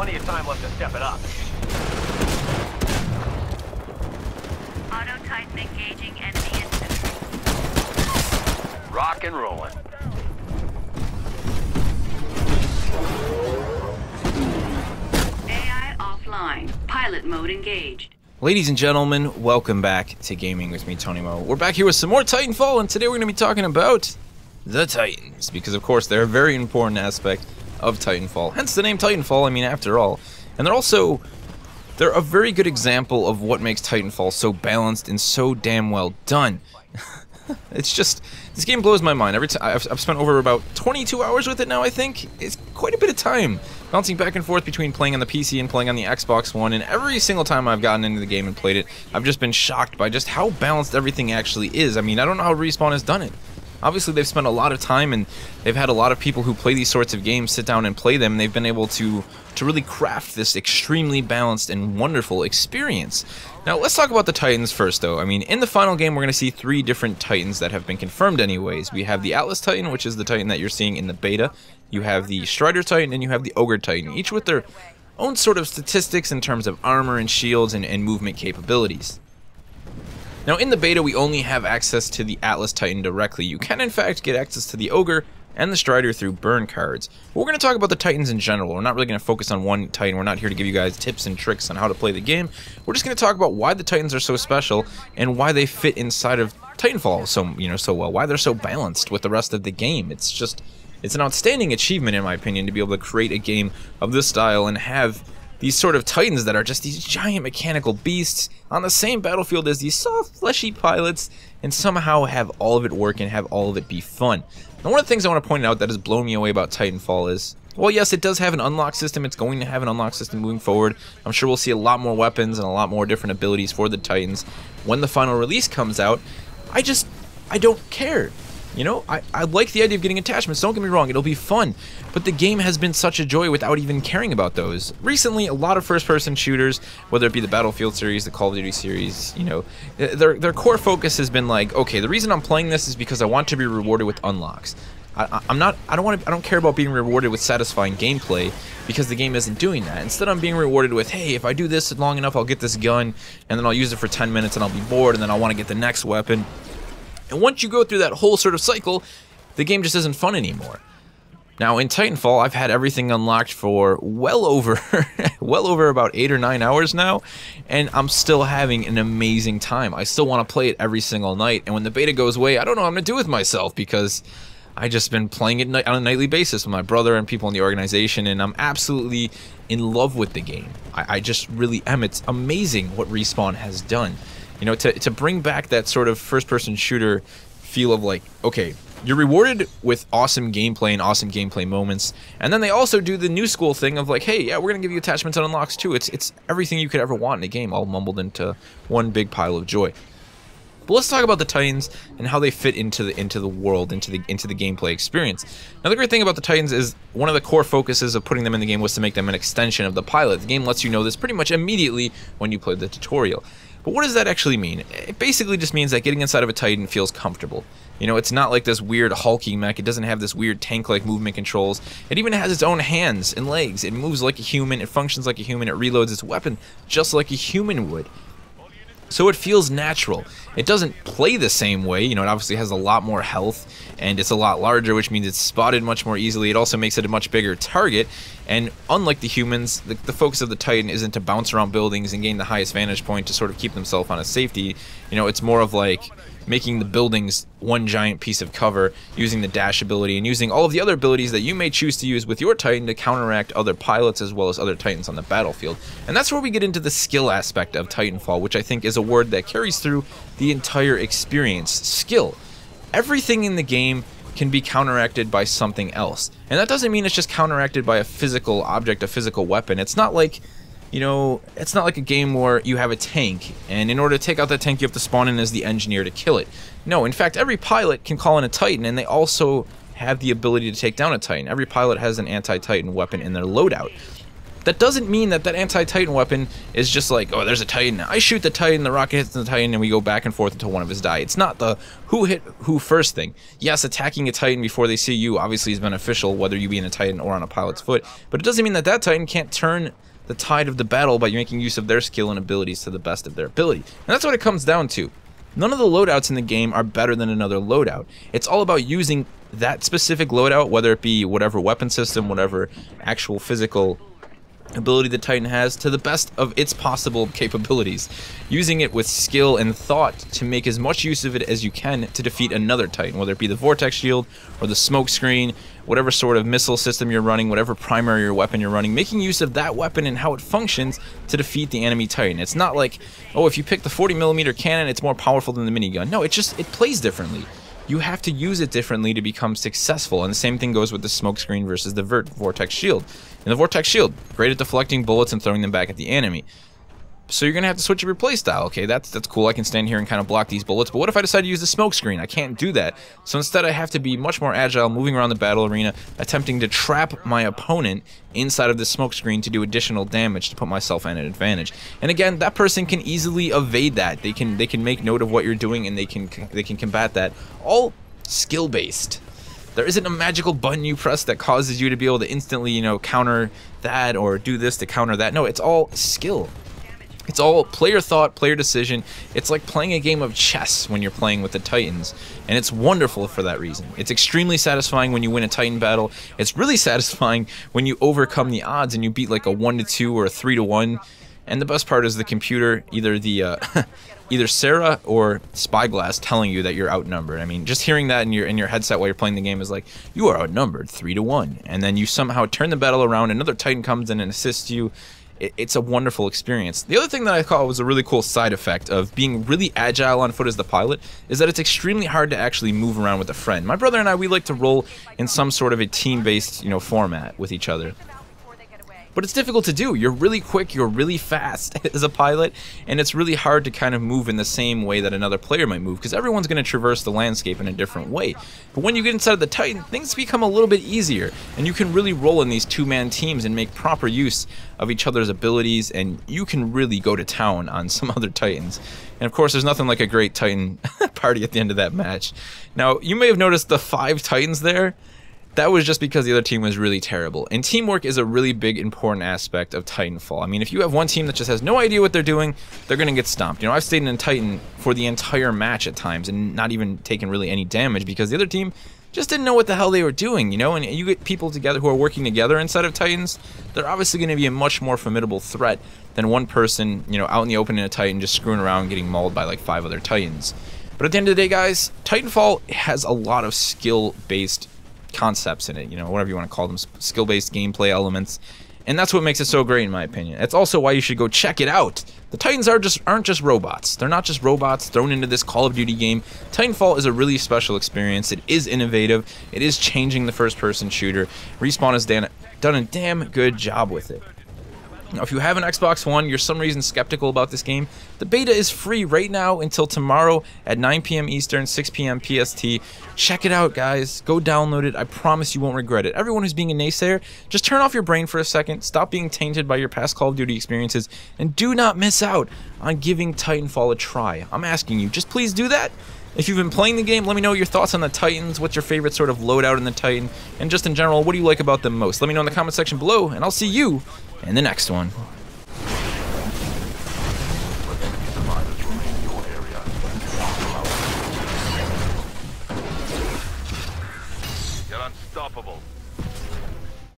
Plenty of time left to step it up. Auto Titan engaging enemy infantry. Rock and rolling. AI offline. Pilot mode engaged. Ladies and gentlemen, welcome back to Gaming with me, Tony Mo. We're back here with some more Titanfall, and today we're going to be talking about the Titans, because of course they're a very important aspect of Titanfall, hence the name Titanfall, I mean, after all. And they're a very good example of what makes Titanfall so balanced and so damn well done. It's just, this game blows my mind. Every time I've spent over about 22 hours with it now, I think. It's quite a bit of time, bouncing back and forth between playing on the PC and playing on the Xbox One, and every single time I've gotten into the game and played it, I've just been shocked by just how balanced everything actually is. I mean, I don't know how Respawn has done it. Obviously, they've spent a lot of time, and they've had a lot of people who play these sorts of games sit down and play them, and they've been able to really craft this extremely balanced and wonderful experience. Now, let's talk about the Titans first, though. I mean, in the final game, we're going to see 3 different Titans that have been confirmed anyways. We have the Atlas Titan, which is the Titan that you're seeing in the beta. You have the Strider Titan, and you have the Ogre Titan, each with their own sort of statistics in terms of armor and shields and movement capabilities. Now, in the beta, we only have access to the Atlas Titan directly. You can, in fact, get access to the Ogre and the Strider through burn cards. But we're going to talk about the Titans in general. We're not really going to focus on one Titan. We're not here to give you guys tips and tricks on how to play the game. We're just going to talk about why the Titans are so special and why they fit inside of Titanfall so well. Why they're so balanced with the rest of the game. It's an outstanding achievement, in my opinion, to be able to create a game of this style and have these sort of Titans that are just these giant mechanical beasts on the same battlefield as these soft, fleshy pilots, and somehow have all of it work and have all of it be fun. Now, one of the things I want to point out that has blown me away about Titanfall is, well, yes, it does have an unlock system. It's going to have an unlock system moving forward. I'm sure we'll see a lot more weapons and a lot more different abilities for the Titans when the final release comes out. I don't care. You know, I like the idea of getting attachments, don't get me wrong, it'll be fun, but the game has been such a joy without even caring about those. Recently, a lot of first-person shooters, whether it be the Battlefield series, the Call of Duty series, you know, their core focus has been like, okay, the reason I'm playing this is because I want to be rewarded with unlocks. I don't care about being rewarded with satisfying gameplay, because the game isn't doing that. Instead, I'm being rewarded with, hey, if I do this long enough, I'll get this gun, and then I'll use it for 10 minutes, and I'll be bored, and then I'll want to get the next weapon. And once you go through that whole sort of cycle, the game just isn't fun anymore. Now, in Titanfall, I've had everything unlocked for well over about 8 or 9 hours now, and I'm still having an amazing time. I still want to play it every single night, and when the beta goes away, I don't know what I'm going to do with myself, because I've just been playing it on a nightly basis with my brother and people in the organization, and I'm absolutely in love with the game. I just really am. It's amazing what Respawn has done. You know, to bring back that sort of first-person shooter feel of like, okay, you're rewarded with awesome gameplay and awesome gameplay moments, and then they also do the new school thing of like, hey, yeah, we're gonna give you attachments and unlocks too. It's everything you could ever want in a game, all mumbled into one big pile of joy. But let's talk about the Titans and how they fit into the world, into the gameplay experience. Now, the great thing about the Titans is one of the core focuses of putting them in the game was to make them an extension of the pilot. The game lets you know this pretty much immediately when you play the tutorial. But what does that actually mean? It basically just means that getting inside of a Titan feels comfortable. You know, it's not like this weird hulking mech. It doesn't have this weird tank-like movement controls. It even has its own hands and legs. It moves like a human. It functions like a human. It reloads its weapon just like a human would. So it feels natural. It doesn't play the same way. You know, it obviously has a lot more health, and it's a lot larger, which means it's spotted much more easily. It also makes it a much bigger target, and unlike the humans, the focus of the Titan isn't to bounce around buildings and gain the highest vantage point to sort of keep themselves on a safety. You know, it's more of like making the buildings one giant piece of cover, using the dash ability, and using all of the other abilities that you may choose to use with your Titan to counteract other pilots as well as other Titans on the battlefield. And that's where we get into the skill aspect of Titanfall, which I think is a word that carries through the entire experience. Skill. Everything in the game can be counteracted by something else. And that doesn't mean it's just counteracted by a physical object, a physical weapon. It's not like, you know, it's not like a game where you have a tank, and in order to take out that tank, you have to spawn in as the engineer to kill it. No, in fact, every pilot can call in a Titan, and they also have the ability to take down a Titan. Every pilot has an anti-Titan weapon in their loadout. that doesn't mean that that anti-Titan weapon is just like, oh, there's a Titan, I shoot the Titan, the rocket hits the Titan, and we go back and forth until one of us die. It's not the who hit who first thing. Yes, attacking a Titan before they see you obviously is beneficial, whether you be in a Titan or on a pilot's foot, but it doesn't mean that that Titan can't turn the tide of the battle by making use of their skill and abilities to the best of their ability. And that's what it comes down to. None of the loadouts in the game are better than another loadout. It's all about using that specific loadout, whether it be whatever weapon system, whatever actual physical ability the Titan has, to the best of its possible capabilities, using it with skill and thought to make as much use of it as you can to defeat another Titan, whether it be the vortex shield or the smoke screen, whatever sort of missile system you're running, whatever primary weapon you're running, making use of that weapon and how it functions to defeat the enemy Titan. It's not like, oh, if you pick the 40mm cannon, it's more powerful than the minigun. No, it plays differently. You have to use it differently to become successful, and the same thing goes with the smoke screen versus the vortex shield. And the vortex shield, great at deflecting bullets and throwing them back at the enemy. So you're gonna have to switch up your playstyle. Okay, that's cool. I can stand here and kind of block these bullets, but what if I decide to use the smoke screen? I can't do that. So instead, I have to be much more agile, moving around the battle arena, attempting to trap my opponent inside of the smoke screen to do additional damage to put myself at an advantage. And again, that person can easily evade that. They can make note of what you're doing, and they can combat that. All skill based. There isn't a magical button you press that causes you to be able to instantly, you know, counter that or do this to counter that. No, it's all skill. It's all player thought, player decision. It's like playing a game of chess when you're playing with the Titans, and it's wonderful for that reason. It's extremely satisfying when you win a Titan battle. It's really satisfying when you overcome the odds and you beat like a 1-2 or a 3-1. And the best part is the computer, either Sarah or Spyglass, telling you that you're outnumbered. I mean, just hearing that in your headset while you're playing the game is like, you are outnumbered 3-1, and then you somehow turn the battle around. Another Titan comes in and assists you. It's a wonderful experience. The other thing that I thought was a really cool side effect of being really agile on foot as the pilot is that it's extremely hard to actually move around with a friend. My brother and I, we like to roll in some sort of a team-based, you know, format with each other. But it's difficult to do. You're really quick, you're really fast as a pilot, and it's really hard to kind of move in the same way that another player might move, because everyone's going to traverse the landscape in a different way. But when you get inside of the Titan, things become a little bit easier, and you can really roll in these two-man teams and make proper use of each other's abilities, and you can really go to town on some other Titans. And of course, there's nothing like a great Titan party at the end of that match. Now, you may have noticed the 5 Titans there. That was just because the other team was really terrible. And teamwork is a really big, important aspect of Titanfall. I mean, if you have one team that just has no idea what they're doing, they're going to get stomped. You know, I've stayed in Titan for the entire match at times and not even taken really any damage because the other team just didn't know what the hell they were doing, you know? And you get people together who are working together inside of Titans, they're obviously going to be a much more formidable threat than one person, you know, out in the open in a Titan just screwing around getting mauled by like 5 other Titans. But at the end of the day, guys, Titanfall has a lot of skill-based concepts in it, you know, whatever you want to call them, skill-based gameplay elements, and that's what makes it so great in my opinion. That's also why you should go check it out. The Titans aren't just robots. They're not just robots thrown into this Call of Duty game. Titanfall is a really special experience. It is innovative. It is changing the first-person shooter. Respawn has done a damn good job with it. Now, if you have an Xbox One, you're some reason skeptical about this game, the beta is free right now until tomorrow at 9 p.m. Eastern, 6 p.m. PST. Check it out, guys. Go download it. I promise you won't regret it. Everyone who's being a naysayer, just turn off your brain for a second, stop being tainted by your past Call of Duty experiences, and do not miss out on giving Titanfall a try. I'm asking you, just please do that. If you've been playing the game, let me know your thoughts on the Titans, what's your favorite sort of loadout in the Titan, and just in general, what do you like about them most? Let me know in the comment section below, and I'll see you in the next one. You're unstoppable.